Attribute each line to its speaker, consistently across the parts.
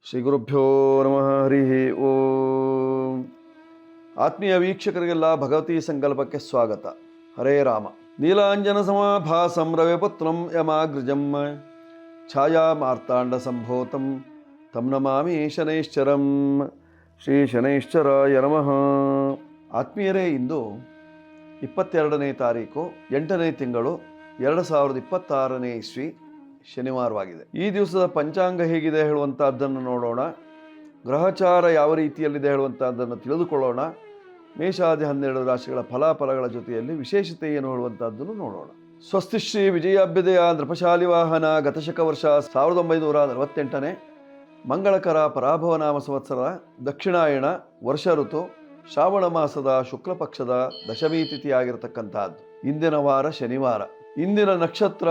Speaker 1: ಶ್ರೀ ಗುರುಭ್ಯೋ ನಮಃ. ಹರಿ ಓಂ. ಆತ್ಮೀಯ ವೀಕ್ಷಕರಿಗೆಲ್ಲ ಭಗವತಿ ಸಂಕಲ್ಪಕ್ಕೆ ಸ್ವಾಗತ. ಹರೇ ರಾಮ. ನೀಲಾಂಜನ ಸಮಾಭಾಸಂ ರವಿಪುತ್ರಂ ಯಮಾಗ್ರಜಂ ಛಾಯಾ ಮಾರ್ತಾಂಡ ಸಂಭೂತಂ ತಂ ನಮಾಮಿ ಶನೈಶ್ಚರಂ. ಶ್ರೀ ಶನೈಶ್ಚರಾಯ ನಮಃ. ಆತ್ಮೀಯರೇ, ಇಂದು 22ನೇ ತಾರೀಕು 8ನೇ ತಿಂಗಳು 2026ನೇ ಇಸ್ವಿ ಶನಿವಾರವಾಗಿದೆ. ಈ ದಿವಸದ ಪಂಚಾಂಗ ಹೇಗಿದೆ ಹೇಳುವಂಥದ್ದನ್ನು ನೋಡೋಣ. ಗ್ರಹಚಾರ ಯಾವ ರೀತಿಯಲ್ಲಿದೆ ಹೇಳುವಂಥದ್ದನ್ನು ತಿಳಿದುಕೊಳ್ಳೋಣ. ಮೇಷಾದಿ 12 ರಾಶಿಗಳ ಫಲಾಫಲಗಳ ಜೊತೆಯಲ್ಲಿ ವಿಶೇಷತೆ ಏನು ಹೇಳುವಂಥದ್ದನ್ನು ನೋಡೋಣ. ಸ್ವಸ್ತಿ ಶ್ರೀ ವಿಜಯಾಭ್ಯುದಯ ನೃಪಶಾಲಿ ವಾಹನ ಗತಶಕ ವರ್ಷ 1948ನೇ ಮಂಗಳಕರ ಪರಾಭವನಾಮ ಸಂವತ್ಸರ ದಕ್ಷಿಣಾಯಣ ವರ್ಷ ಋತು ಶ್ರಾವಣ ಮಾಸದ ಶುಕ್ಲ ಪಕ್ಷದ ದಶಮಿ ತಿಥಿಯಾಗಿರತಕ್ಕಂಥದ್ದು. ಇಂದಿನ ವಾರ ಶನಿವಾರ. ಇಂದಿನ ನಕ್ಷತ್ರ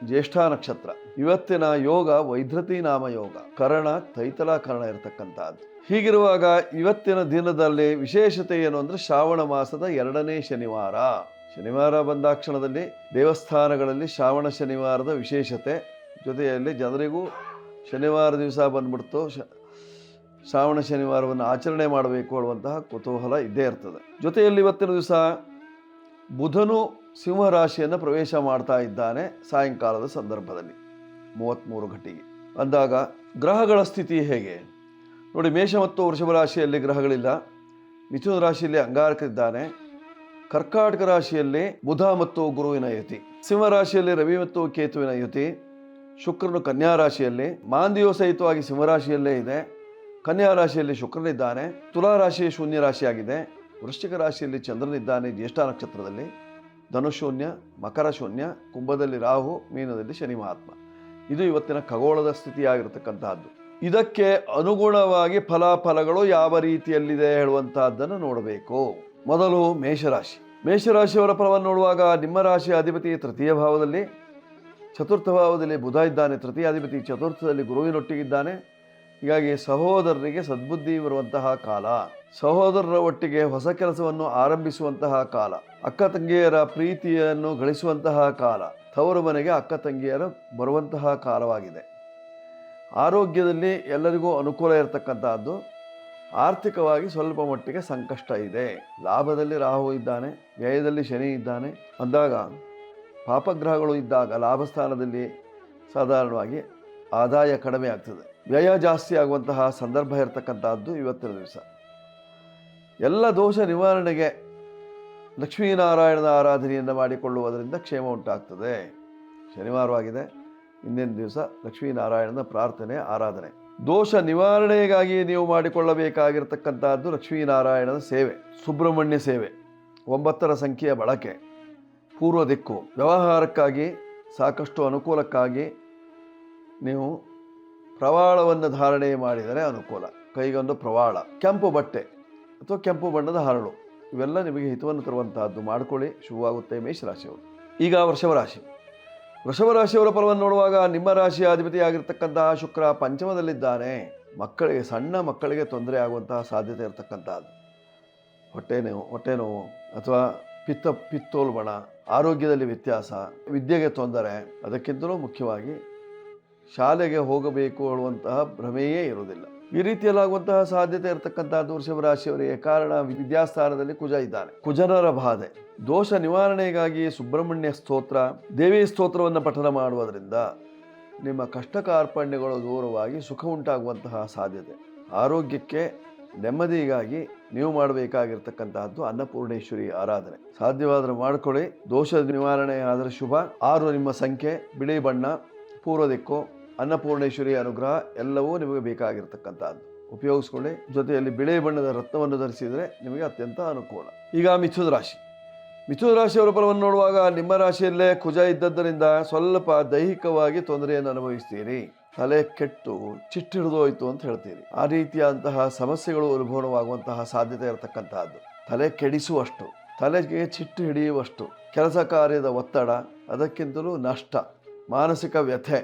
Speaker 1: ಜ್ಯೇಷ್ಠ ನಕ್ಷತ್ರ. ಇವತ್ತಿನ ಯೋಗ ವೈದ್ರತಿ ನಾಮ ಯೋಗ, ಕರ್ಣ ತೈತಲ ಕರ್ಣ ಇರತಕ್ಕಂಥದ್ದು. ಹೀಗಿರುವಾಗ ಇವತ್ತಿನ ದಿನದಲ್ಲಿ ವಿಶೇಷತೆ ಏನು ಅಂದರೆ ಶ್ರಾವಣ ಮಾಸದ 2ನೇ ಶನಿವಾರ. ಶನಿವಾರ ಬಂದಾಕ್ಷಣದಲ್ಲಿ ದೇವಸ್ಥಾನಗಳಲ್ಲಿ ಶ್ರಾವಣ ಶನಿವಾರದ ವಿಶೇಷತೆ, ಜೊತೆಯಲ್ಲಿ ಜನರಿಗೂ ಶನಿವಾರ ದಿವಸ ಬಂದ್ಬಿಡ್ತು ಶ್ರಾವಣ ಶನಿವಾರವನ್ನು ಆಚರಣೆ ಮಾಡಬೇಕು ಅನ್ನುವಂತಹ ಕುತೂಹಲ ಇದ್ದೇ ಇರ್ತದೆ. ಜೊತೆಯಲ್ಲಿ ಇವತ್ತಿನ ದಿವಸ ಬುಧನು ಸಿಂಹರಾಶಿಯನ್ನು ಪ್ರವೇಶ ಮಾಡ್ತಾ ಇದ್ದಾನೆ ಸಾಯಂಕಾಲದ ಸಂದರ್ಭದಲ್ಲಿ 33 ಗಂಟೆಗೆ. ಅಂದಾಗ ಗ್ರಹಗಳ ಸ್ಥಿತಿ ಹೇಗೆ ನೋಡಿ. ಮೇಷ ಮತ್ತು ವೃಷಭ ರಾಶಿಯಲ್ಲಿ ಗ್ರಹಗಳಿಲ್ಲ. ಮಿಥುನ ರಾಶಿಯಲ್ಲಿ ಅಂಗಾರಕರಿದ್ದಾನೆ. ಕರ್ಕಾಟಕ ರಾಶಿಯಲ್ಲಿ ಬುಧ ಮತ್ತು ಗುರುವಿನ ಯುತಿ. ಸಿಂಹ ರಾಶಿಯಲ್ಲಿ ರವಿ ಮತ್ತು ಕೇತುವಿನ ಯುತಿ. ಶುಕ್ರನು ಕನ್ಯಾ ರಾಶಿಯಲ್ಲಿ, ಮಾಂದಿಯೋ ಸಹಿತವಾಗಿ ಸಿಂಹರಾಶಿಯಲ್ಲೇ ಇದೆ. ಕನ್ಯಾ ರಾಶಿಯಲ್ಲಿ ಶುಕ್ರನಿದ್ದಾನೆ. ತುಲಾ ರಾಶಿ ಶೂನ್ಯ ರಾಶಿಯಾಗಿದೆ. ವೃಶ್ಚಿಕ ರಾಶಿಯಲ್ಲಿ ಚಂದ್ರನಿದ್ದಾನೆ ಜ್ಯೇಷ್ಠ ನಕ್ಷತ್ರದಲ್ಲಿ. ಧನುಶೂನ್ಯ, ಮಕರ ಶೂನ್ಯ, ಕುಂಭದಲ್ಲಿ ರಾಹು, ಮೀನದಲ್ಲಿ ಶನಿ ಮಹಾತ್ಮ. ಇದು ಇವತ್ತಿನ ಖಗೋಳದ ಸ್ಥಿತಿಯಾಗಿರತಕ್ಕಂತಹದ್ದು. ಇದಕ್ಕೆ ಅನುಗುಣವಾಗಿ ಫಲಾಫಲಗಳು ಯಾವ ರೀತಿಯಲ್ಲಿದೆ ಹೇಳುವಂತಹದ್ದನ್ನು ನೋಡಬೇಕು. ಮೊದಲು ಮೇಷರಾಶಿ. ಮೇಷರಾಶಿಯವರ ಫಲವನ್ನು ನೋಡುವಾಗ ನಿಮ್ಮ ರಾಶಿಯ ಅಧಿಪತಿ ತೃತೀಯ ಭಾವದಲ್ಲಿ, ಚತುರ್ಥ ಭಾವದಲ್ಲಿ ಬುಧ ಇದ್ದಾನೆ. ತೃತೀಯ ಅಧಿಪತಿ ಚತುರ್ಥದಲ್ಲಿ ಗುರುವಿನೊಟ್ಟಿಗಿದ್ದಾನೆ. ಹೀಗಾಗಿ ಸಹೋದರರಿಗೆ ಸದ್ಬುದ್ಧಿ ಬರುವಂತಹ ಕಾಲ, ಸಹೋದರರ ಒಟ್ಟಿಗೆ ಹೊಸ ಕೆಲಸವನ್ನು ಆರಂಭಿಸುವಂತಹ ಕಾಲ, ಅಕ್ಕ ತಂಗಿಯರ ಪ್ರೀತಿಯನ್ನು ಗಳಿಸುವಂತಹ ಕಾಲ, ತವರು ಮನೆಗೆ ಅಕ್ಕ ತಂಗಿಯರ ಬರುವಂತಹ ಕಾಲವಾಗಿದೆ. ಆರೋಗ್ಯದಲ್ಲಿ ಎಲ್ಲರಿಗೂ ಅನುಕೂಲ ಇರತಕ್ಕಂತಹದ್ದು. ಆರ್ಥಿಕವಾಗಿ ಸ್ವಲ್ಪ ಮಟ್ಟಿಗೆ ಸಂಕಷ್ಟ ಇದೆ. ಲಾಭದಲ್ಲಿ ರಾಹು ಇದ್ದಾನೆ, ವ್ಯಯದಲ್ಲಿ ಶನಿ ಇದ್ದಾನೆ. ಅಂದಾಗ ಪಾಪಗ್ರಹಗಳು ಇದ್ದಾಗ ಲಾಭಸ್ಥಾನದಲ್ಲಿ ಸಾಧಾರಣವಾಗಿ ಆದಾಯ ಕಡಿಮೆ ಆಗ್ತದೆ, ವ್ಯಯ ಜಾಸ್ತಿ ಆಗುವಂತಹ ಸಂದರ್ಭ ಇರತಕ್ಕಂತಹದ್ದು ಇವತ್ತಿನ ದಿವಸ. ಎಲ್ಲ ದೋಷ ನಿವಾರಣೆಗೆ ಲಕ್ಷ್ಮೀನಾರಾಯಣನ ಆರಾಧನೆಯನ್ನು ಮಾಡಿಕೊಳ್ಳುವುದರಿಂದ ಕ್ಷೇಮ ಉಂಟಾಗ್ತದೆ. ಶನಿವಾರವಾಗಿದೆ, ಇಂದಿನ ದಿವಸ ಲಕ್ಷ್ಮೀನಾರಾಯಣನ ಪ್ರಾರ್ಥನೆ ಆರಾಧನೆ. ದೋಷ ನಿವಾರಣೆಗಾಗಿ ನೀವು ಮಾಡಿಕೊಳ್ಳಬೇಕಾಗಿರ್ತಕ್ಕಂಥದ್ದು ಲಕ್ಷ್ಮೀನಾರಾಯಣನ ಸೇವೆ, ಸುಬ್ರಹ್ಮಣ್ಯ ಸೇವೆ, 9ರ ಸಂಖ್ಯೆಯ ಬಳಕೆ, ಪೂರ್ವ ದಿಕ್ಕು. ವ್ಯವಹಾರಕ್ಕಾಗಿ ಸಾಕಷ್ಟು ಅನುಕೂಲಕ್ಕಾಗಿ ನೀವು ಪ್ರವಾಳವನ್ನು ಧಾರಣೆ ಮಾಡಿದರೆ ಅನುಕೂಲ. ಕೈಗೊಂದು ಪ್ರವಾಳ, ಕೆಂಪು ಬಟ್ಟೆ ಅಥವಾ ಕೆಂಪು ಬಣ್ಣದ ಹರಳು, ಇವೆಲ್ಲ ನಿಮಗೆ ಹಿತವನ್ನು ತರುವಂತಹದ್ದು. ಮಾಡಿಕೊಳ್ಳಿ, ಶುಭವಾಗುತ್ತೆ. ಮೇಷರಾಶಿಯವರು. ಈಗ ವೃಷಭ ರಾಶಿ. ವೃಷಭ ರಾಶಿಯವರ ಫಲವನ್ನು ನೋಡುವಾಗ ನಿಮ್ಮ ರಾಶಿಯ ಅಧಿಪತಿಯಾಗಿರ್ತಕ್ಕಂತಹ ಶುಕ್ರ ಪಂಚಮದಲ್ಲಿದ್ದಾನೆ. ಮಕ್ಕಳಿಗೆ, ಸಣ್ಣ ಮಕ್ಕಳಿಗೆ ತೊಂದರೆ ಆಗುವಂತಹ ಸಾಧ್ಯತೆ ಇರತಕ್ಕಂಥದ್ದು. ಹೊಟ್ಟೆ ನೋವು ಅಥವಾ ಪಿತ್ತೋಲ್ಬಣ, ಆರೋಗ್ಯದಲ್ಲಿ ವ್ಯತ್ಯಾಸ, ವಿದ್ಯೆಗೆ ತೊಂದರೆ, ಅದಕ್ಕಿಂತಲೂ ಮುಖ್ಯವಾಗಿ ಶಾಲೆಗೆ ಹೋಗಬೇಕು ಅನ್ನುವಂತಹ ಭ್ರಮೆಯೇ ಇರುವುದಿಲ್ಲ. ಈ ರೀತಿಯಲ್ಲಾಗುವಂತಹ ಸಾಧ್ಯತೆ ಇರತಕ್ಕಂಥದ್ದು ವೃಷಭ ರಾಶಿಯವರಿಗೆ. ಕಾರಣ ವಿದ್ಯಾಸ್ಥಾನದಲ್ಲಿ ಕುಜ ಇದ್ದಾನೆ. ಕುಜನರ ಬಾಧೆ. ದೋಷ ನಿವಾರಣೆಗಾಗಿ ಸುಬ್ರಹ್ಮಣ್ಯ ಸ್ತೋತ್ರ, ದೇವಿ ಸ್ತೋತ್ರವನ್ನು ಪಠನ ಮಾಡುವುದರಿಂದ ನಿಮ್ಮ ಕಷ್ಟ ಕಾರ್ಪಣ್ಯಗಳು ದೂರವಾಗಿ ಸುಖ ಉಂಟಾಗುವಂತಹ ಸಾಧ್ಯತೆ. ಆರೋಗ್ಯಕ್ಕೆ ನೆಮ್ಮದಿಗಾಗಿ ನೀವು ಮಾಡಬೇಕಾಗಿರ್ತಕ್ಕಂತಹದ್ದು ಅನ್ನಪೂರ್ಣೇಶ್ವರಿ ಆರಾಧನೆ. ಸಾಧ್ಯವಾದರೆ ಮಾಡಿಕೊಳ್ಳಿ. ದೋಷ ನಿವಾರಣೆ ಆದರೆ ಶುಭ. 6 ನಿಮ್ಮ ಸಂಖ್ಯೆ, ಬಿಳಿ ಬಣ್ಣ, ಪೂರ್ವ ದಿಕ್ಕು, ಅನ್ನಪೂರ್ಣೇಶ್ವರಿ ಅನುಗ್ರಹ ಎಲ್ಲವೂ ನಿಮಗೆ ಬೇಕಾಗಿರ್ತಕ್ಕಂಥದ್ದು. ಉಪಯೋಗಿಸ್ಕೊಳ್ಳಿ. ಜೊತೆಯಲ್ಲಿ ಬಿಳಿ ಬಣ್ಣದ ರತ್ನವನ್ನು ಧರಿಸಿದರೆ ನಿಮಗೆ ಅತ್ಯಂತ ಅನುಕೂಲ. ಈಗ ಮಿಥುನ ರಾಶಿ. ಮಿಥುನ ರಾಶಿಯವರ ಫಲವನ್ನು ನೋಡುವಾಗ ನಿಮ್ಮ ರಾಶಿಯಲ್ಲೇ ಕುಜ ಇದ್ದದ್ದರಿಂದ ಸ್ವಲ್ಪ ದೈಹಿಕವಾಗಿ ತೊಂದರೆಯನ್ನು ಅನುಭವಿಸ್ತೀರಿ. ತಲೆ ಕೆಟ್ಟು ಚಿಟ್ಟು ಹಿಡಿದೋಯ್ತು ಅಂತ ಹೇಳ್ತೀರಿ. ಆ ರೀತಿಯಾದಂತಹ ಸಮಸ್ಯೆಗಳು ಉಲ್ಬಣವಾಗುವಂತಹ ಸಾಧ್ಯತೆ ಇರತಕ್ಕಂತಹದ್ದು. ತಲೆ ಕೆಡಿಸುವಷ್ಟು, ತಲೆಗೆ ಚಿಟ್ಟು ಹಿಡಿಯುವಷ್ಟು ಕೆಲಸ ಕಾರ್ಯದ ಒತ್ತಡ, ಅದಕ್ಕಿಂತಲೂ ನಷ್ಟ, ಮಾನಸಿಕ ವ್ಯಥೆ,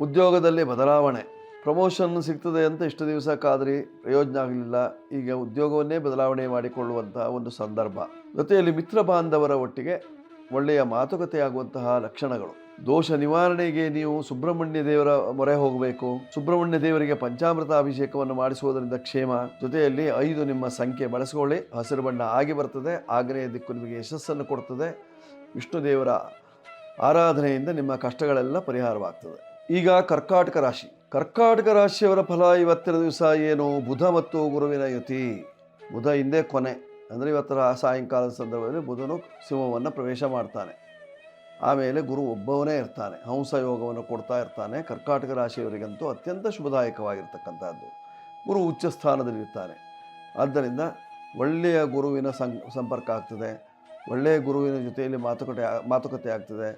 Speaker 1: ಉದ್ಯೋಗದಲ್ಲಿ ಬದಲಾವಣೆ, ಪ್ರಮೋಷನ್ ಸಿಗ್ತದೆ ಅಂತ ಇಷ್ಟು ದಿವಸ ಕಾದ್ರಿ, ಪ್ರಯೋಜನ ಆಗಲಿಲ್ಲ. ಈಗ ಉದ್ಯೋಗವನ್ನೇ ಬದಲಾವಣೆ ಮಾಡಿಕೊಳ್ಳುವಂತಹ ಒಂದು ಸಂದರ್ಭ. ಜೊತೆಯಲ್ಲಿ ಮಿತ್ರ ಬಾಂಧವರ ಒಟ್ಟಿಗೆ ಒಳ್ಳೆಯ ಮಾತುಕತೆ ಆಗುವಂತಹ ಲಕ್ಷಣಗಳು. ದೋಷ ನಿವಾರಣೆಗೆ ನೀವು ಸುಬ್ರಹ್ಮಣ್ಯ ದೇವರ ಮೊರೆ ಹೋಗಬೇಕು. ಸುಬ್ರಹ್ಮಣ್ಯ ದೇವರಿಗೆ ಪಂಚಾಮೃತ ಅಭಿಷೇಕವನ್ನು ಮಾಡಿಸುವುದರಿಂದ ಕ್ಷೇಮ. ಜೊತೆಯಲ್ಲಿ 5 ನಿಮ್ಮ ಸಂಖ್ಯೆ ಬಳಸಿಕೊಳ್ಳಿ. ಹಸಿರು ಬಣ್ಣ ಆಗಿ ಬರ್ತದೆ. ಆಗ್ನೇಯ ದಿಕ್ಕು ನಿಮಗೆ ಯಶಸ್ಸನ್ನು ಕೊಡ್ತದೆ. ವಿಷ್ಣು ದೇವರ ಆರಾಧನೆಯಿಂದ ನಿಮ್ಮ ಕಷ್ಟಗಳೆಲ್ಲ ಪರಿಹಾರವಾಗ್ತದೆ. ಈಗ ಕರ್ಕಾಟಕ ರಾಶಿ. ಕರ್ಕಾಟಕ ರಾಶಿಯವರ ಫಲ ಇವತ್ತಿನ ದಿವಸ ಏನು? ಬುಧ ಮತ್ತು ಗುರುವಿನ ಯುತಿ. ಬುಧ ಹಿಂದೆ ಕೊನೆ ಅಂದರೆ ಇವತ್ತರ ಸಾಯಂಕಾಲದ ಸಂದರ್ಭದಲ್ಲಿ ಬುಧನು ಸಿಂಹವನ್ನು ಪ್ರವೇಶ ಮಾಡ್ತಾನೆ. ಆಮೇಲೆ ಗುರು ಒಬ್ಬವನೇ ಇರ್ತಾನೆ. ಹಂಸ ಯೋಗವನ್ನು ಕೊಡ್ತಾ ಇರ್ತಾನೆ. ಕರ್ಕಾಟಕ ರಾಶಿಯವರಿಗಂತೂ ಅತ್ಯಂತ ಶುಭದಾಯಕವಾಗಿರ್ತಕ್ಕಂಥದ್ದು. ಗುರು ಉಚ್ಚ ಸ್ಥಾನದಲ್ಲಿರ್ತಾನೆ. ಆದ್ದರಿಂದ ಒಳ್ಳೆಯ ಗುರುವಿನ ಸಂಪರ್ಕ ಆಗ್ತದೆ. ಒಳ್ಳೆಯ ಗುರುವಿನ ಜೊತೆಯಲ್ಲಿ ಮಾತುಕತೆ ಆಗ್ತದೆ.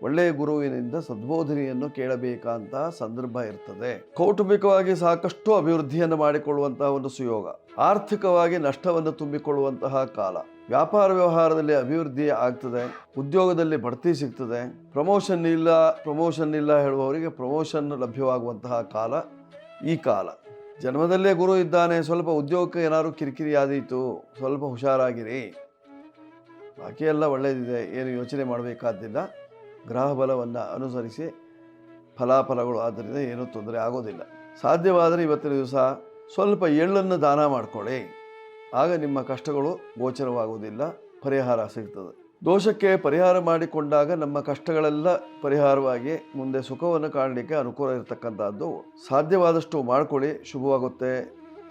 Speaker 1: ಒಳ್ಳೆಯ ಗುರುವಿನಿಂದ ಸದ್ಬೋಧನೆಯನ್ನು ಕೇಳಬೇಕಂತ ಸಂದರ್ಭ ಇರ್ತದೆ. ಕೌಟುಂಬಿಕವಾಗಿ ಸಾಕಷ್ಟು ಅಭಿವೃದ್ಧಿಯನ್ನು ಮಾಡಿಕೊಳ್ಳುವಂತಹ ಒಂದು ಸುಯೋಗ. ಆರ್ಥಿಕವಾಗಿ ನಷ್ಟವನ್ನು ತುಂಬಿಕೊಳ್ಳುವಂತಹ ಕಾಲ. ವ್ಯಾಪಾರ ವ್ಯವಹಾರದಲ್ಲಿ ಅಭಿವೃದ್ಧಿ ಆಗ್ತದೆ. ಉದ್ಯೋಗದಲ್ಲಿ ಬಡ್ತಿ ಸಿಗ್ತದೆ. ಪ್ರಮೋಷನ್ ಇಲ್ಲ ಹೇಳುವವರಿಗೆ ಪ್ರಮೋಷನ್ ಲಭ್ಯವಾಗುವಂತಹ ಕಾಲ ಈ ಕಾಲ. ಜನ್ಮದಲ್ಲೇ ಗುರು ಇದ್ದಾನೆ. ಸ್ವಲ್ಪ ಉದ್ಯೋಗಕ್ಕೆ ಏನಾದರೂ ಕಿರಿಕಿರಿ ಆದೀತು, ಸ್ವಲ್ಪ ಹುಷಾರಾಗಿರಿ. ಬಾಕಿ ಎಲ್ಲ ಒಳ್ಳೆಯದಿದೆ, ಏನು ಯೋಚನೆ ಮಾಡಬೇಕಾದ್ದಿಲ್ಲ. ಗ್ರಹ ಬಲವನ್ನು ಅನುಸರಿಸಿ ಫಲಾಫಲಗಳು ಆದ್ದರಿಂದ ಏನೂ ತೊಂದರೆ ಆಗೋದಿಲ್ಲ. ಸಾಧ್ಯವಾದರೆ ಇವತ್ತಿನ ದಿವಸ ಸ್ವಲ್ಪ ಎಳ್ಳನ್ನು ದಾನ ಮಾಡಿಕೊಳ್ಳಿ. ಆಗ ನಿಮ್ಮ ಕಷ್ಟಗಳು ಗೋಚರವಾಗುವುದಿಲ್ಲ, ಪರಿಹಾರ ಸಿಗ್ತದೆ. ದೋಷಕ್ಕೆ ಪರಿಹಾರ ಮಾಡಿಕೊಂಡಾಗ ನಮ್ಮ ಕಷ್ಟಗಳೆಲ್ಲ ಪರಿಹಾರವಾಗಿ ಮುಂದೆ ಸುಖವನ್ನು ಕಾಣಲಿಕ್ಕೆ ಅನುಕೂಲ ಇರತಕ್ಕಂಥದ್ದು. ಸಾಧ್ಯವಾದಷ್ಟು ಮಾಡಿಕೊಳ್ಳಿ, ಶುಭವಾಗುತ್ತೆ.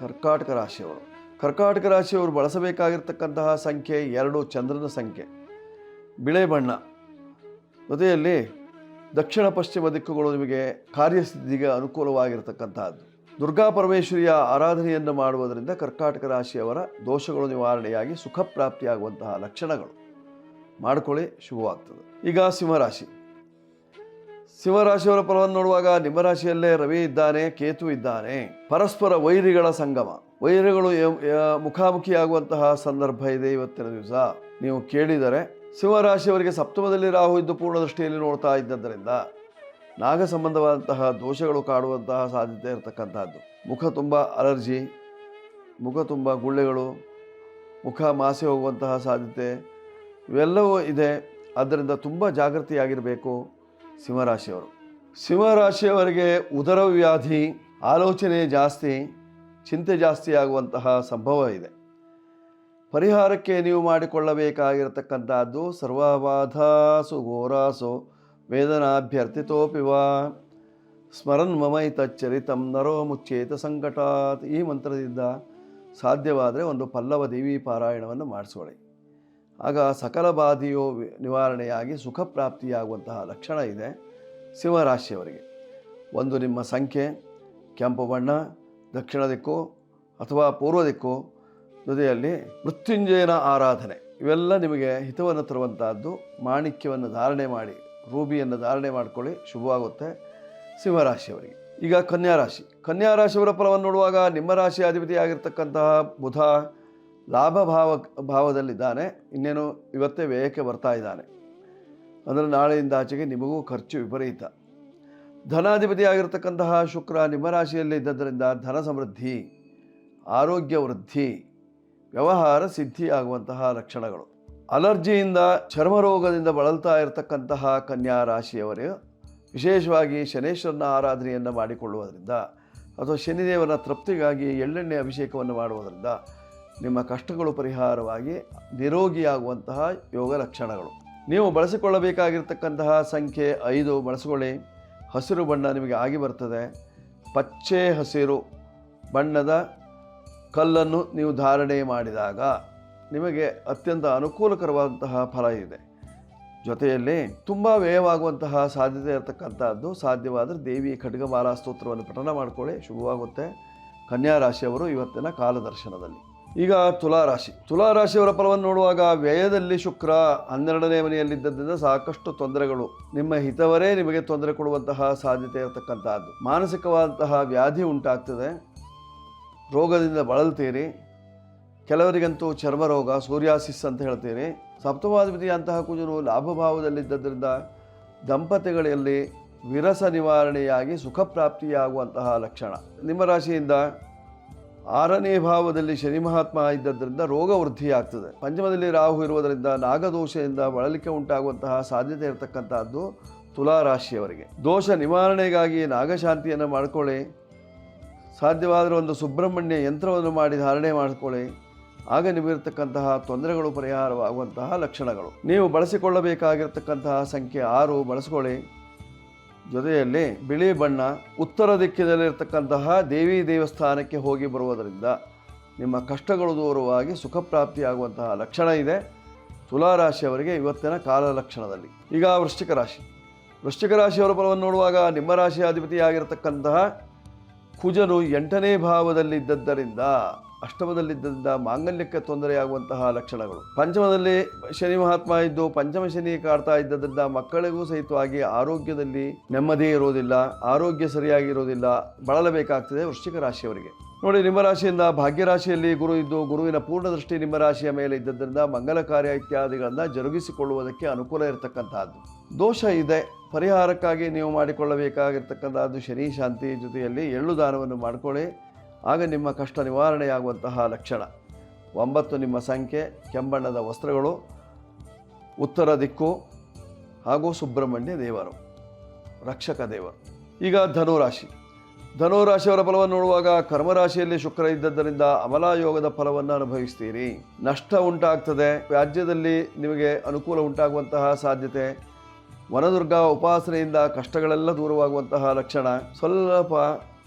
Speaker 1: ಕರ್ಕಾಟಕ ರಾಶಿಯವರು. ಕರ್ಕಾಟಕ ರಾಶಿಯವರು ಬಳಸಬೇಕಾಗಿರ್ತಕ್ಕಂತಹ ಸಂಖ್ಯೆ 2, ಚಂದ್ರನ ಸಂಖ್ಯೆ. ಬಿಳೆ ಬಣ್ಣ. ಜೊತೆಯಲ್ಲಿ ದಕ್ಷಿಣ ಪಶ್ಚಿಮ ದಿಕ್ಕುಗಳು ನಿಮಗೆ ಕಾರ್ಯಸಿದ್ಧಿಗೆ ಅನುಕೂಲವಾಗಿರ್ತಕ್ಕಂತಹದ್ದು. ದುರ್ಗಾ ಪರಮೇಶ್ವರಿಯ ಆರಾಧನೆಯನ್ನು ಮಾಡುವುದರಿಂದ ಕರ್ಕಾಟಕ ರಾಶಿಯವರ ದೋಷಗಳು ನಿವಾರಣೆಯಾಗಿ ಸುಖ ಪ್ರಾಪ್ತಿಯಾಗುವಂತಹ ಲಕ್ಷಣಗಳು. ಮಾಡಿಕೊಳ್ಳಿ, ಶುಭವಾಗ್ತದೆ. ಈಗ ಸಿಂಹರಾಶಿ. ಸಿಂಹರಾಶಿಯವರ ಫಲವನ್ನು ನೋಡುವಾಗ ನಿಮ್ಮ ರಾಶಿಯಲ್ಲೇ ರವಿ ಇದ್ದಾನೆ, ಕೇತು ಇದ್ದಾನೆ. ಪರಸ್ಪರ ವೈರಿಗಳ ಸಂಗಮ. ವೈರಿಗಳು ಮುಖಾಮುಖಿಯಾಗುವಂತಹ ಸಂದರ್ಭ ಇದೆ ಇವತ್ತಿನ ದಿವಸ. ನೀವು ಕೇಳಿದರೆ ಸಿಂಹರಾಶಿಯವರಿಗೆ ಸಪ್ತಮದಲ್ಲಿ ರಾಹು ಇದ್ದು ಪೂರ್ಣ ದೃಷ್ಟಿಯಲ್ಲಿ ನೋಡ್ತಾ ಇದ್ದರಿಂದ ನಾಗ ಸಂಬಂಧವಾದಂತಹ ದೋಷಗಳು ಕಾಡುವಂತಹ ಸಾಧ್ಯತೆ ಇರತಕ್ಕಂಥದ್ದು. ಮುಖ ತುಂಬ ಅಲರ್ಜಿ, ಮುಖ ತುಂಬ ಗುಳ್ಳೆಗಳು, ಮುಖ ಮಾಸಿ ಹೋಗುವಂತಹ ಸಾಧ್ಯತೆ ಇವೆಲ್ಲವೂ ಇದೆ. ಆದ್ದರಿಂದ ತುಂಬ ಜಾಗೃತಿಯಾಗಿರಬೇಕು ಸಿಂಹರಾಶಿಯವರು. ಸಿಂಹರಾಶಿಯವರಿಗೆ ಉದರ ವ್ಯಾಧಿ, ಆಲೋಚನೆ ಜಾಸ್ತಿ, ಚಿಂತೆ ಜಾಸ್ತಿ ಆಗುವಂತಹ ಸಂಭವ ಇದೆ. ಪರಿಹಾರಕ್ಕೆ ನೀವು ಮಾಡಿಕೊಳ್ಳಬೇಕಾಗಿರತಕ್ಕಂಥದ್ದು ಸರ್ವಬಾಧಾಸು ಘೋರಾಸು ವೇದನಾಭ್ಯರ್ಥಿತೋಪಿವ ಸ್ಮರನ್ ಮಮೈತಚ್ಚರಿತಂ ನರೋ ಮುಚ್ಚೇತ ಸಂಕಟಾತ್. ಈ ಮಂತ್ರದಿಂದ ಸಾಧ್ಯವಾದರೆ ಒಂದು ಪಲ್ಲವ ದೇವಿ ಪಾರಾಯಣವನ್ನು ಮಾಡಿಸ್ಕೊಳ್ಳಿ. ಆಗ ಸಕಲ ಬಾಧೆಯು ನಿವಾರಣೆಯಾಗಿ ಸುಖ ಪ್ರಾಪ್ತಿಯಾಗುವಂತಹ ಲಕ್ಷಣ ಇದೆ ಸಿಂಹರಾಶಿಯವರಿಗೆ. ಒಂದು ನಿಮ್ಮ ಸಂಖ್ಯೆ ಕೆಂಪು ಬಣ್ಣ, ದಕ್ಷಿಣ ದಿಕ್ಕು ಅಥವಾ ಪೂರ್ವ ದಿಕ್ಕು, ಜೊತೆಯಲ್ಲಿ ಮೃತ್ಯುಂಜಯನ ಆರಾಧನೆ ಇವೆಲ್ಲ ನಿಮಗೆ ಹಿತವನ್ನು ತರುವಂತಹದ್ದು. ಮಾಣಿಕ್ಯವನ್ನು ಧಾರಣೆ ಮಾಡಿ, ರೂಬಿಯನ್ನು ಧಾರಣೆ ಮಾಡಿಕೊಳ್ಳಿ, ಶುಭವಾಗುತ್ತೆ ಸಿಂಹರಾಶಿಯವರಿಗೆ. ಈಗ ಕನ್ಯಾರಾಶಿ. ಕನ್ಯಾರಾಶಿಯವರ ಫಲವನ್ನು ನೋಡುವಾಗ ನಿಮ್ಮ ರಾಶಿ ಅಧಿಪತಿಯಾಗಿರ್ತಕ್ಕಂತಹ ಬುಧ ಲಾಭ ಭಾವದಲ್ಲಿದ್ದಾನೆ. ಇನ್ನೇನು ಇವತ್ತೇ ವ್ಯಯಕ್ಕೆ ಬರ್ತಾ ಇದ್ದಾನೆ. ಅಂದರೆ ನಾಳೆಯಿಂದ ಆಚೆಗೆ ನಿಮಗೂ ಖರ್ಚು ವಿಪರೀತ. ಧನಾಧಿಪತಿಯಾಗಿರ್ತಕ್ಕಂತಹ ಶುಕ್ರ ನಿಮ್ಮ ರಾಶಿಯಲ್ಲಿ ಇದ್ದದ್ದರಿಂದ ಧನ ಸಮೃದ್ಧಿ, ಆರೋಗ್ಯ ವೃದ್ಧಿ, ವ್ಯವಹಾರ ಸಿದ್ಧಿಯಾಗುವಂತಹ ಲಕ್ಷಣಗಳು. ಅಲರ್ಜಿಯಿಂದ ಚರ್ಮರೋಗದಿಂದ ಬಳಲ್ತಾ ಇರತಕ್ಕಂತಹ ಕನ್ಯಾ ರಾಶಿಯವರು ವಿಶೇಷವಾಗಿ ಶನೇಶ್ವರನ ಆರಾಧನೆಯನ್ನು ಮಾಡಿಕೊಳ್ಳುವುದರಿಂದ ಅಥವಾ ಶನಿದೇವನ ತೃಪ್ತಿಗಾಗಿ ಎಳ್ಳೆಣ್ಣೆ ಅಭಿಷೇಕವನ್ನು ಮಾಡುವುದರಿಂದ ನಿಮ್ಮ ಕಷ್ಟಗಳು ಪರಿಹಾರವಾಗಿ ನಿರೋಗಿಯಾಗುವಂತಹ ಯೋಗ ಲಕ್ಷಣಗಳು. ನೀವು ಬಳಸಿಕೊಳ್ಳಬೇಕಾಗಿರ್ತಕ್ಕಂತಹ ಸಂಖ್ಯೆ 5 ಬಳಸಿಕೊಳ್ಳಿ. ಹಸಿರು ಬಣ್ಣ ನಿಮಗೆ ಆಗಿ ಬರ್ತದೆ. ಪಚ್ಚೆ ಹಸಿರು ಬಣ್ಣದ ಕಲ್ಲನ್ನು ನೀವು ಧಾರಣೆ ಮಾಡಿದಾಗ ನಿಮಗೆ ಅತ್ಯಂತ ಅನುಕೂಲಕರವಾದಂತಹ ಫಲ ಇದೆ. ಜೊತೆಯಲ್ಲಿ ತುಂಬ ವ್ಯಯವಾಗುವಂತಹ ಸಾಧ್ಯತೆ ಇರತಕ್ಕಂಥದ್ದು. ಸಾಧ್ಯವಾದರೆ ದೇವಿ ಖಡ್ಗಮಾಲಾ ಸ್ತೋತ್ರವನ್ನು ಪಠನ ಮಾಡಿಕೊಳ್ಳಿ, ಶುಭವಾಗುತ್ತೆ ಕನ್ಯಾ ರಾಶಿಯವರು ಇವತ್ತಿನ ಕಾಲದರ್ಶನದಲ್ಲಿ. ಈಗ ತುಲಾರಾಶಿ. ತುಲಾರಾಶಿಯವರ ಫಲವನ್ನು ನೋಡುವಾಗ ವ್ಯಯದಲ್ಲಿ ಶುಕ್ರ 12ನೇ ಮನೆಯಲ್ಲಿದ್ದರಿಂದ ಸಾಕಷ್ಟು ತೊಂದರೆಗಳು. ನಿಮ್ಮ ಹಿತವರೇ ನಿಮಗೆ ತೊಂದರೆ ಕೊಡುವಂತಹ ಸಾಧ್ಯತೆ ಇರತಕ್ಕಂಥದ್ದು. ಮಾನಸಿಕವಾದಂತಹ ವ್ಯಾಧಿ ಉಂಟಾಗ್ತದೆ. ರೋಗದಿಂದ ಬಳಲ್ತೀರಿ. ಕೆಲವರಿಗಂತೂ ಚರ್ಮ ರೋಗ, ಸೂರ್ಯಾಸಿಸ್ ಅಂತ ಹೇಳ್ತೀರಿ. ಸಪ್ತಮಾಧಿಪತಿಯಂತಹ ಕುಜನು ಲಾಭಭಾವದಲ್ಲಿದ್ದರಿಂದ ದಂಪತಿಗಳಲ್ಲಿ ವಿರಸ ನಿವಾರಣೆಯಾಗಿ ಸುಖ ಪ್ರಾಪ್ತಿಯಾಗುವಂತಹ ಲಕ್ಷಣ. ನಿಮ್ಮ ರಾಶಿಯಿಂದ 6ನೇ ಭಾವದಲ್ಲಿ ಶನಿ ಮಹಾತ್ಮ ಇದ್ದದ್ದರಿಂದ ರೋಗ ವೃದ್ಧಿಯಾಗ್ತದೆ. ಪಂಚಮದಲ್ಲಿ ರಾಹು ಇರುವುದರಿಂದ ನಾಗದೋಷದಿಂದ ಬಳಲಿಕೆ ಉಂಟಾಗುವಂತಹ ಸಾಧ್ಯತೆ ಇರತಕ್ಕಂಥದ್ದು. ತುಲಾ ರಾಶಿಯವರಿಗೆ ದೋಷ ನಿವಾರಣೆಗಾಗಿ ನಾಗಶಾಂತಿಯನ್ನು ಮಾಡಿಕೊಳ್ಳಿ. ಸಾಧ್ಯವಾದರೆ ಒಂದು ಸುಬ್ರಹ್ಮಣ್ಯ ಯಂತ್ರವನ್ನು ಮಾಡಿ ಧಾರಣೆ ಮಾಡಿಕೊಳ್ಳಿ. ಆಗ ನಿಮಗಿರ್ತಕ್ಕಂತಹ ತೊಂದರೆಗಳು ಪರಿಹಾರವಾಗುವಂತಹ ಲಕ್ಷಣಗಳು. ನೀವು ಬಳಸಿಕೊಳ್ಳಬೇಕಾಗಿರ್ತಕ್ಕಂತಹ ಸಂಖ್ಯೆ 6 ಬಳಸ್ಕೊಳ್ಳಿ. ಜೊತೆಯಲ್ಲಿ ಬಿಳಿ ಬಣ್ಣ, ಉತ್ತರ ದಿಕ್ಕಿನಲ್ಲಿರ್ತಕ್ಕಂತಹ ದೇವಿ ದೇವಸ್ಥಾನಕ್ಕೆ ಹೋಗಿ ಬರುವುದರಿಂದ ನಿಮ್ಮ ಕಷ್ಟಗಳು ದೂರವಾಗಿ ಸುಖ ಪ್ರಾಪ್ತಿಯಾಗುವಂತಹ ಲಕ್ಷಣ ಇದೆ ತುಲಾರಾಶಿಯವರಿಗೆ ಇವತ್ತಿನ ಕಾಲ ಲಕ್ಷಣದಲ್ಲಿ. ಈಗ ವೃಶ್ಚಿಕ ರಾಶಿ. ವೃಶ್ಚಿಕ ರಾಶಿಯವರ ಫಲವನ್ನು ನೋಡುವಾಗ ನಿಮ್ಮ ರಾಶಿಯ ಅಧಿಪತಿಯಾಗಿರತಕ್ಕಂತಹ ಕುಜನು 8ನೇ ಭಾವದಲ್ಲಿದ್ದದ್ದರಿಂದ, ಅಷ್ಟಮದಲ್ಲಿದ್ದರಿಂದ ಮಾಂಗಲ್ಯಕ್ಕೆ ತೊಂದರೆಯಾಗುವಂತಹ ಲಕ್ಷಣಗಳು. ಪಂಚಮದಲ್ಲಿ ಶನಿ ಮಹಾತ್ಮ ಇದ್ದು ಪಂಚಮ ಶನಿ ಕಾಡ್ತಾ ಇದ್ದರಿಂದ ಮಕ್ಕಳಿಗೂ ಸಹಿತವಾಗಿ ಆರೋಗ್ಯದಲ್ಲಿ ನೆಮ್ಮದಿ ಇರೋದಿಲ್ಲ, ಆರೋಗ್ಯ ಸರಿಯಾಗಿರೋದಿಲ್ಲ, ಬಳಲಬೇಕಾಗ್ತದೆ ವೃಶ್ಚಿಕ ರಾಶಿಯವರಿಗೆ. ನೋಡಿ, ನಿಮ್ಮ ರಾಶಿಯಿಂದ ಭಾಗ್ಯರಾಶಿಯಲ್ಲಿ ಗುರು ಇದ್ದು ಗುರುವಿನ ಪೂರ್ಣ ದೃಷ್ಟಿ ನಿಮ್ಮ ರಾಶಿಯ ಮೇಲೆ ಇದ್ದದ್ದರಿಂದ ಮಂಗಲ ಕಾರ್ಯ ಇತ್ಯಾದಿಗಳನ್ನು ಜರುಗಿಸಿಕೊಳ್ಳುವುದಕ್ಕೆ ಅನುಕೂಲ ಇರತಕ್ಕಂತಹದ್ದು. ದೋಷ ಇದೆ, ಪರಿಹಾರಕ್ಕಾಗಿ ನೀವು ಮಾಡಿಕೊಳ್ಳಬೇಕಾಗಿರ್ತಕ್ಕಂಥದ್ದು ಶನಿ ಶಾಂತಿ. ಜೊತೆಯಲ್ಲಿ ಎಳ್ಳು ದಾನವನ್ನು ಮಾಡಿಕೊಳ್ಳಿ, ಆಗ ನಿಮ್ಮ ಕಷ್ಟ ನಿವಾರಣೆಯಾಗುವಂತಹ ಲಕ್ಷಣ. 9 ನಿಮ್ಮ ಸಂಖ್ಯೆ, ಕೆಂಬಣ್ಣದ ವಸ್ತ್ರಗಳು, ಉತ್ತರ ದಿಕ್ಕು ಹಾಗೂ ಸುಬ್ರಹ್ಮಣ್ಯ ದೇವರು, ರಕ್ಷಕ ದೇವರು. ಈಗ ಧನುರಾಶಿ. ಧನುರಾಶಿಯವರ ಫಲವನ್ನು ನೋಡುವಾಗ ಕರ್ಮರಾಶಿಯಲ್ಲಿ ಶುಕ್ರ ಇದ್ದದ್ದರಿಂದ ಅಮಲಾಯೋಗದ ಫಲವನ್ನು ಅನುಭವಿಸ್ತೀರಿ. ನಷ್ಟ ಉಂಟಾಗ್ತದೆ, ರಾಜ್ಯದಲ್ಲಿ ನಿಮಗೆ ಅನುಕೂಲ ಉಂಟಾಗುವಂತಹ ಸಾಧ್ಯತೆ. ವನದುರ್ಗ ಉಪಾಸನೆಯಿಂದ ಕಷ್ಟಗಳೆಲ್ಲ ದೂರವಾಗುವಂತಹ ಲಕ್ಷಣ. ಸ್ವಲ್ಪ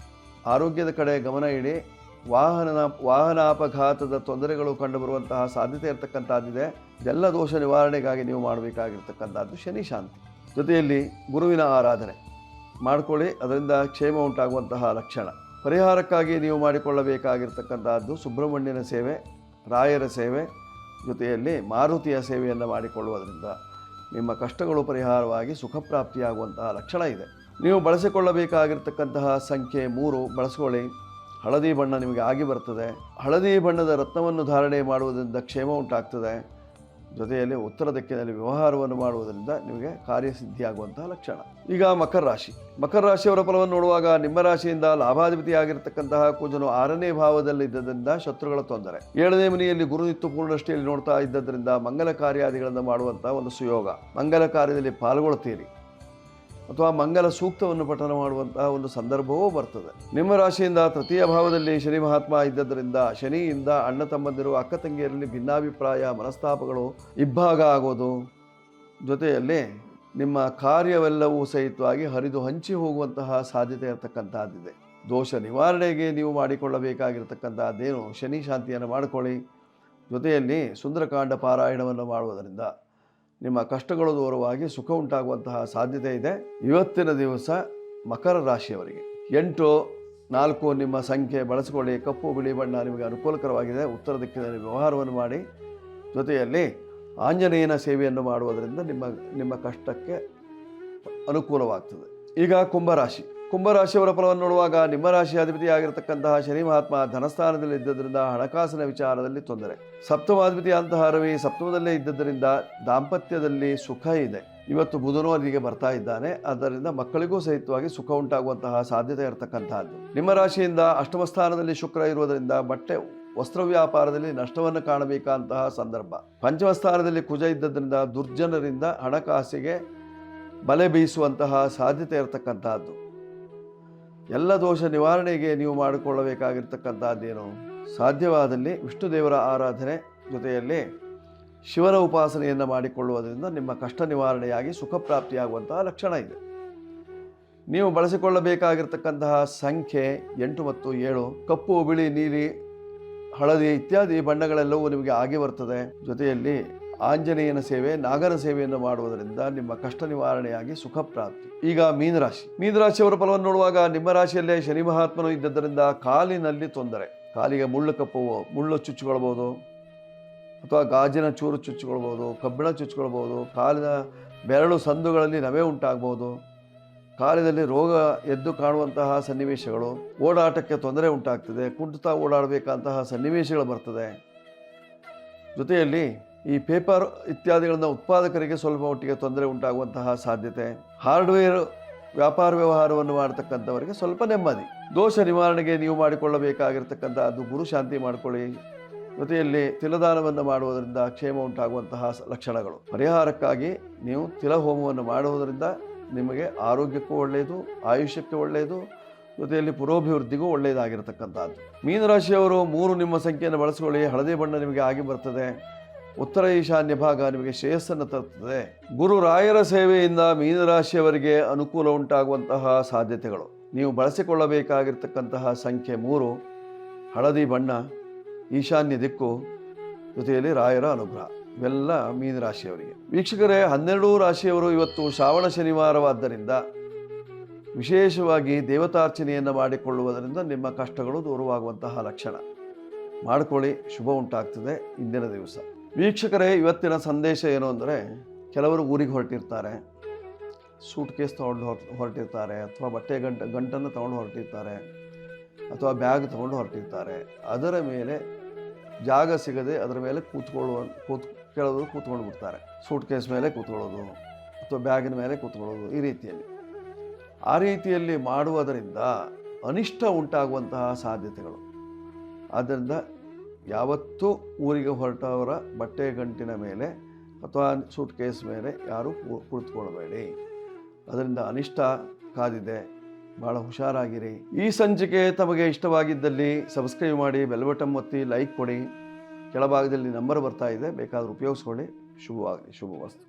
Speaker 1: ಆರೋಗ್ಯದ ಕಡೆ ಗಮನ ಇಡಿ. ವಾಹನಾಪಘಾತದ ತೊಂದರೆಗಳು ಕಂಡುಬರುವಂತಹ ಸಾಧ್ಯತೆ ಇರತಕ್ಕಂಥದ್ದಿದೆ. ಇದೆಲ್ಲ ದೋಷ ನಿವಾರಣೆಗಾಗಿ ನೀವು ಮಾಡಬೇಕಾಗಿರ್ತಕ್ಕಂಥದ್ದು ಶನಿ ಶಾಂತಿ. ಜೊತೆಯಲ್ಲಿ ಗುರುವಿನ ಆರಾಧನೆ ಮಾಡಿಕೊಳ್ಳಿ, ಅದರಿಂದ ಕ್ಷೇಮ ಉಂಟಾಗುವಂತಹ ಲಕ್ಷಣ. ಪರಿಹಾರಕ್ಕಾಗಿ ನೀವು ಮಾಡಿಕೊಳ್ಳಬೇಕಾಗಿರ್ತಕ್ಕಂಥದ್ದು ಸುಬ್ರಹ್ಮಣ್ಯನ ಸೇವೆ, ರಾಯರ ಸೇವೆ, ಜೊತೆಯಲ್ಲಿ ಮಾರುತಿಯ ಸೇವೆಯನ್ನು ಮಾಡಿಕೊಳ್ಳುವುದರಿಂದ ನಿಮ್ಮ ಕಷ್ಟಗಳು ಪರಿಹಾರವಾಗಿ ಸುಖ ಪ್ರಾಪ್ತಿಯಾಗುವಂತಹ ಲಕ್ಷಣ ಇದೆ. ನೀವು ಬಳಸಿಕೊಳ್ಳಬೇಕಾಗಿರ್ತಕ್ಕಂತಹ ಸಂಖ್ಯೆ 3 ಬಳಸ್ಕೊಳ್ಳಿ. ಹಳದಿ ಬಣ್ಣ ನಿಮಗೆ ಆಗಿ ಬರ್ತದೆ. ಹಳದಿ ಬಣ್ಣದ ರತ್ನವನ್ನು ಧಾರಣೆ ಮಾಡುವುದರಿಂದ ಕ್ಷೇಮ ಉಂಟಾಗ್ತದೆ. ಜೊತೆಯಲ್ಲಿ ಉತ್ತರ ದಿಕ್ಕಿನಲ್ಲಿ ವ್ಯವಹಾರವನ್ನು ಮಾಡುವುದರಿಂದ ನಿಮಗೆ ಕಾರ್ಯಸಿದ್ಧಿಯಾಗುವಂತಹ ಲಕ್ಷಣ. ಈಗ ಮಕರ ರಾಶಿ. ಮಕರ ರಾಶಿಯವರ ಫಲವನ್ನು ನೋಡುವಾಗ ನಿಮ್ಮ ರಾಶಿಯಿಂದ ಲಾಭಾಧಿಪತಿಯಾಗಿರ್ತಕ್ಕಂತಹ ಕುಜನು 6ನೇ ಭಾವದಲ್ಲಿದ್ದರಿಂದ ಶತ್ರುಗಳ ತೊಂದರೆ. 7ನೇ ಮನೆಯಲ್ಲಿ ಗುರು ನಿತ್ತು ಪೂರ್ಣದೃಷ್ಟಿಯಲ್ಲಿ ನೋಡ್ತಾ ಇದ್ದರಿಂದ ಮಂಗಲ ಕಾರ್ಯಾದಿಗಳನ್ನು ಮಾಡುವಂತಹ ಒಂದು ಸುಯೋಗ. ಮಂಗಲ ಕಾರ್ಯದಲ್ಲಿ ಪಾಲ್ಗೊಳ್ತೀರಿ ಅಥವಾ ಮಂಗಲ ಸೂಕ್ತವನ್ನು ಪಠನ ಮಾಡುವಂತಹ ಒಂದು ಸಂದರ್ಭವೂ ಬರ್ತದೆ. ನಿಮ್ಮ ರಾಶಿಯಿಂದ ತೃತೀಯ ಭಾವದಲ್ಲಿ ಶನಿ ಮಹಾತ್ಮ ಇದ್ದದ್ದರಿಂದ ಶನಿಯಿಂದ ಅಣ್ಣ ತಮ್ಮಂದಿರು, ಅಕ್ಕ ತಂಗಿಯರಲ್ಲಿ ಭಿನ್ನಾಭಿಪ್ರಾಯ, ಮನಸ್ತಾಪಗಳು, ಇಬ್ಬಾಗ ಆಗೋದು, ಜೊತೆಯಲ್ಲಿ ನಿಮ್ಮ ಕಾರ್ಯವೆಲ್ಲವೂ ಸಹಿತವಾಗಿ ಹರಿದು ಹಂಚಿ ಹೋಗುವಂತಹ ಸಾಧ್ಯತೆ ಇರತಕ್ಕಂತಹದ್ದಿದೆ. ದೋಷ ನಿವಾರಣೆಗೆ ನೀವು ಮಾಡಿಕೊಳ್ಳಬೇಕಾಗಿರ್ತಕ್ಕಂಥದ್ದೇನು ಶನಿ ಶಾಂತಿಯನ್ನು ಮಾಡಿಕೊಳ್ಳಿ. ಜೊತೆಯಲ್ಲಿ ಸುಂದರಕಾಂಡ ಪಾರಾಯಣವನ್ನು ಮಾಡುವುದರಿಂದ ನಿಮ್ಮ ಕಷ್ಟಗಳು ದೂರವಾಗಿ ಸುಖ ಉಂಟಾಗುವಂತಹ ಸಾಧ್ಯತೆ ಇದೆ ಇವತ್ತಿನ ದಿವಸ ಮಕರ ರಾಶಿಯವರಿಗೆ. 8, 4 ನಿಮ್ಮ ಸಂಖ್ಯೆ ಬಳಸಿಕೊಳ್ಳಿ. ಕಪ್ಪು ಬಿಳಿ ಬಣ್ಣ ನಿಮಗೆ ಅನುಕೂಲಕರವಾಗಿದೆ. ಉತ್ತರ ದಿಕ್ಕಿನಲ್ಲಿ ವ್ಯವಹಾರವನ್ನು ಮಾಡಿ. ಜೊತೆಯಲ್ಲಿ ಆಂಜನೇಯನ ಸೇವೆಯನ್ನು ಮಾಡುವುದರಿಂದ ನಿಮ್ಮ ಕಷ್ಟಕ್ಕೆ ಅನುಕೂಲವಾಗ್ತದೆ. ಈಗ ಕುಂಭರಾಶಿ. ಕುಂಭರಾಶಿಯವರ ಫಲವನ್ನು ನೋಡುವಾಗ ನಿಮ್ಮ ರಾಶಿಯ ಅಧಿಪತಿಯಾಗಿರತಕ್ಕಂತಹ ಶನಿ ಮಹಾತ್ಮ ಧನಸ್ಥಾನದಲ್ಲಿ ಇದ್ದದರಿಂದ ಹಣಕಾಸಿನ ವಿಚಾರದಲ್ಲಿ ತೊಂದರೆ. ಸಪ್ತಮಾಧಿಪತಿಯಂತಹ ರವಿ ಸಪ್ತಮದಲ್ಲೇ ಇದ್ದದರಿಂದ ದಾಂಪತ್ಯದಲ್ಲಿ ಸುಖ ಇದೆ. ಇವತ್ತು ಬುಧನೂ ಅಲ್ಲಿಗೆ ಬರ್ತಾ ಇದ್ದಾನೆ, ಆದ್ದರಿಂದ ಮಕ್ಕಳಿಗೂ ಸಹಿತವಾಗಿ ಸುಖ ಉಂಟಾಗುವಂತಹ ಸಾಧ್ಯತೆ ಇರತಕ್ಕಂತಹದ್ದು. ನಿಮ್ಮ ರಾಶಿಯಿಂದ ಅಷ್ಟಮ ಸ್ಥಾನದಲ್ಲಿ ಶುಕ್ರ ಇರುವುದರಿಂದ ಬಟ್ಟೆ ವಸ್ತ್ರ ವ್ಯಾಪಾರದಲ್ಲಿ ನಷ್ಟವನ್ನು ಕಾಣಬೇಕಾದಂತಹ ಸಂದರ್ಭ. ಪಂಚಮ ಸ್ಥಾನದಲ್ಲಿ ಕುಜ ಇದ್ದದರಿಂದ ದುರ್ಜನರಿಂದ ಹಣಕಾಸಿಗೆ ಬಲೆ ಬೀಸುವಂತಹ ಸಾಧ್ಯತೆ ಇರತಕ್ಕಂತಹದ್ದು. ಎಲ್ಲ ದೋಷ ನಿವಾರಣೆಗೆ ನೀವು ಮಾಡಿಕೊಳ್ಳಬೇಕಾಗಿರ್ತಕ್ಕಂಥದ್ದೇನು, ಸಾಧ್ಯವಾದಲ್ಲಿ ವಿಷ್ಣು ದೇವರ ಆರಾಧನೆ ಜೊತೆಯಲ್ಲಿ ಶಿವನ ಉಪಾಸನೆಯನ್ನು ಮಾಡಿಕೊಳ್ಳುವುದರಿಂದ ನಿಮ್ಮ ಕಷ್ಟ ನಿವಾರಣೆಯಾಗಿ ಸುಖ ಪ್ರಾಪ್ತಿಯಾಗುವಂತಹ ಲಕ್ಷಣ ಇದೆ. ನೀವು ಬಳಸಿಕೊಳ್ಳಬೇಕಾಗಿರ್ತಕ್ಕಂತಹ ಸಂಖ್ಯೆ 8 ಮತ್ತು 7. ಕಪ್ಪು, ಬಿಳಿ, ನೀಲಿ, ಹಳದಿ ಇತ್ಯಾದಿ ಬಣ್ಣಗಳೆಲ್ಲವೂ ನಿಮಗೆ ಆಗಿ ಬರ್ತದೆ. ಜೊತೆಯಲ್ಲಿ ಆಂಜನೇಯನ ಸೇವೆ, ನಾಗರ ಸೇವೆಯನ್ನು ಮಾಡುವುದರಿಂದ ನಿಮ್ಮ ಕಷ್ಟ ನಿವಾರಣೆಯಾಗಿ ಸುಖ ಪ್ರಾಪ್ತಿ. ಈಗ ಮೀನರಾಶಿ. ಮೀನರಾಶಿಯವರ ಫಲವನ್ನು ನೋಡುವಾಗ ನಿಮ್ಮ ರಾಶಿಯಲ್ಲೇ ಶನಿ ಮಹಾತ್ಮನು ಇದ್ದದರಿಂದ ಕಾಲಿನಲ್ಲಿ ತೊಂದರೆ. ಕಾಲಿಗೆ ಮುಳ್ಳು ಚುಚ್ಚಿಕೊಳ್ಬೋದು, ಅಥವಾ ಗಾಜಿನ ಚೂರು ಚುಚ್ಚಿಕೊಳ್ಬೋದು, ಕಬ್ಬಿಣ ಚುಚ್ಚಿಕೊಳ್ಬೋದು. ಕಾಲಿನ ಬೆರಳು ಸಂದುಗಳಲ್ಲಿ ನವೆ ಉಂಟಾಗ್ಬೋದು. ಕಾಲಿನಲ್ಲಿ ರೋಗ ಎದ್ದು ಕಾಣುವಂತಹ ಸನ್ನಿವೇಶಗಳು, ಓಡಾಟಕ್ಕೆ ತೊಂದರೆ ಉಂಟಾಗ್ತದೆ, ಕುಂಟುತ್ತಾ ಓಡಾಡಬೇಕಂತಹ ಸನ್ನಿವೇಶಗಳು ಬರ್ತದೆ. ಜೊತೆಯಲ್ಲಿ ಈ ಪೇಪರ್ ಇತ್ಯಾದಿಗಳನ್ನು ಉತ್ಪಾದಕರಿಗೆ ಸ್ವಲ್ಪ ಮಟ್ಟಿಗೆ ತೊಂದರೆ ಉಂಟಾಗುವಂತಹ ಸಾಧ್ಯತೆ. ಹಾರ್ಡ್ವೇರ್ ವ್ಯಾಪಾರ ವ್ಯವಹಾರವನ್ನು ಮಾಡತಕ್ಕಂಥವರಿಗೆ ಸ್ವಲ್ಪ ನೆಮ್ಮದಿ. ದೋಷ ನಿವಾರಣೆಗೆ ನೀವು ಮಾಡಿಕೊಳ್ಳಬೇಕಾಗಿರ್ತಕ್ಕಂಥ ಅದು ಗುರು ಶಾಂತಿ ಮಾಡಿಕೊಳ್ಳಿ. ಜೊತೆಯಲ್ಲಿ ತಿಲದಾನವನ್ನು ಮಾಡುವುದರಿಂದ ಕ್ಷೇಮ ಉಂಟಾಗುವಂತಹ ಲಕ್ಷಣಗಳು. ಪರಿಹಾರಕ್ಕಾಗಿ ನೀವು ತಿಲ ಹೋಮವನ್ನು ಮಾಡುವುದರಿಂದ ನಿಮಗೆ ಆರೋಗ್ಯಕ್ಕೂ ಒಳ್ಳೆಯದು, ಆಯುಷ್ಯಕ್ಕೆ ಒಳ್ಳೆಯದು, ಜೊತೆಯಲ್ಲಿ ಪುರೋಭಿವೃದ್ಧಿಗೂ ಒಳ್ಳೆಯದಾಗಿರತಕ್ಕಂಥದ್ದು. ಮೀನರಾಶಿಯವರು 3 ನಿಮ್ಮ ಸಂಖ್ಯೆಯನ್ನು ಬಳಸಿಕೊಳ್ಳಿ. ಹಳದಿ ಬಣ್ಣ ನಿಮಗೆ ಆಗಿ ಬರ್ತದೆ. ಉತ್ತರ ಈಶಾನ್ಯ ಭಾಗ ನಿಮಗೆ ಶ್ರೇಯಸ್ಸನ್ನು ತರುತ್ತದೆ. ಗುರು ರಾಯರ ಸೇವೆಯಿಂದ ಮೀನರಾಶಿಯವರಿಗೆ ಅನುಕೂಲ ಉಂಟಾಗುವಂತಹ ಸಾಧ್ಯತೆಗಳು. ನೀವು ಬಳಸಿಕೊಳ್ಳಬೇಕಾಗಿರ್ತಕ್ಕಂತಹ ಸಂಖ್ಯೆ 3, ಹಳದಿ ಬಣ್ಣ, ಈಶಾನ್ಯ ದಿಕ್ಕು, ಜೊತೆಯಲ್ಲಿ ರಾಯರ ಅನುಗ್ರಹ. ಇವೆಲ್ಲ ಮೀನರಾಶಿಯವರಿಗೆ. ವೀಕ್ಷಕರೇ, 12 ರಾಶಿಯವರು ಇವತ್ತು ಶ್ರಾವಣ ಶನಿವಾರವಾದ್ದರಿಂದ ವಿಶೇಷವಾಗಿ ದೇವತಾರ್ಚನೆಯನ್ನು ಮಾಡಿಕೊಳ್ಳುವುದರಿಂದ ನಿಮ್ಮ ಕಷ್ಟಗಳು ದೂರವಾಗುವಂತಹ ಲಕ್ಷಣ. ಮಾಡಿಕೊಳ್ಳಿ, ಶುಭ ಉಂಟಾಗ್ತದೆ ಇಂದಿನ ದಿವಸ. ವೀಕ್ಷಕರೇ, ಇವತ್ತಿನ ಸಂದೇಶ ಏನು ಅಂದರೆ, ಕೆಲವರು ಊರಿಗೆ ಹೊರಟಿರ್ತಾರೆ, ಸೂಟ್ ಕೇಸ್ ತೊಗೊಂಡು ಹೊರಟಿರ್ತಾರೆ, ಅಥವಾ ಬಟ್ಟೆ ಗಂಟನ್ನು ತೊಗೊಂಡು ಹೊರಟಿರ್ತಾರೆ, ಅಥವಾ ಬ್ಯಾಗ್ ತೊಗೊಂಡು ಹೊರಟಿರ್ತಾರೆ. ಅದರ ಮೇಲೆ ಜಾಗ ಸಿಗದೆ ಅದರ ಮೇಲೆ ಕೆಲವರು ಕೂತ್ಕೊಂಡು ಬಿಡ್ತಾರೆ. ಸೂಟ್ ಕೇಸ್ ಮೇಲೆ ಕೂತ್ಕೊಳ್ಳೋದು ಅಥವಾ ಬ್ಯಾಗಿನ ಮೇಲೆ ಕೂತ್ಕೊಳ್ಳೋದು, ಈ ರೀತಿಯಲ್ಲಿ. ಆ ರೀತಿಯಲ್ಲಿ ಮಾಡುವುದರಿಂದ ಅನಿಷ್ಟ ಉಂಟಾಗುವಂತಹ ಸಾಧ್ಯತೆಗಳು. ಆದ್ದರಿಂದ ಯಾವತ್ತೂ ಊರಿಗೆ ಹೊರಟವರ ಬಟ್ಟೆ ಗಂಟಿನ ಮೇಲೆ ಅಥವಾ ಸೂಟ್ ಕೇಸ್ ಮೇಲೆ ಯಾರೂ ಕುಳಿತುಕೊಳ್ಬೇಡಿ. ಅದರಿಂದ ಅನಿಷ್ಟ ಕಾದಿದೆ. ಭಾಳ ಹುಷಾರಾಗಿರಿ. ಈ ಸಂಚಿಕೆ ತಮಗೆ ಇಷ್ಟವಾಗಿದ್ದಲ್ಲಿ ಸಬ್ಸ್ಕ್ರೈಬ್ ಮಾಡಿ, ಬೆಲ್ ಬಟನ್ ಒತ್ತಿ, ಲೈಕ್ ಕೊಡಿ. ಕೆಳಭಾಗದಲ್ಲಿ ನಂಬರ್ ಬರ್ತಾ ಇದೆ, ಬೇಕಾದರೂ ಉಪಯೋಗಿಸ್ಕೊಳ್ಳಿ. ಶುಭವಾಗಲಿ. ಶುಭವಸ್ತು.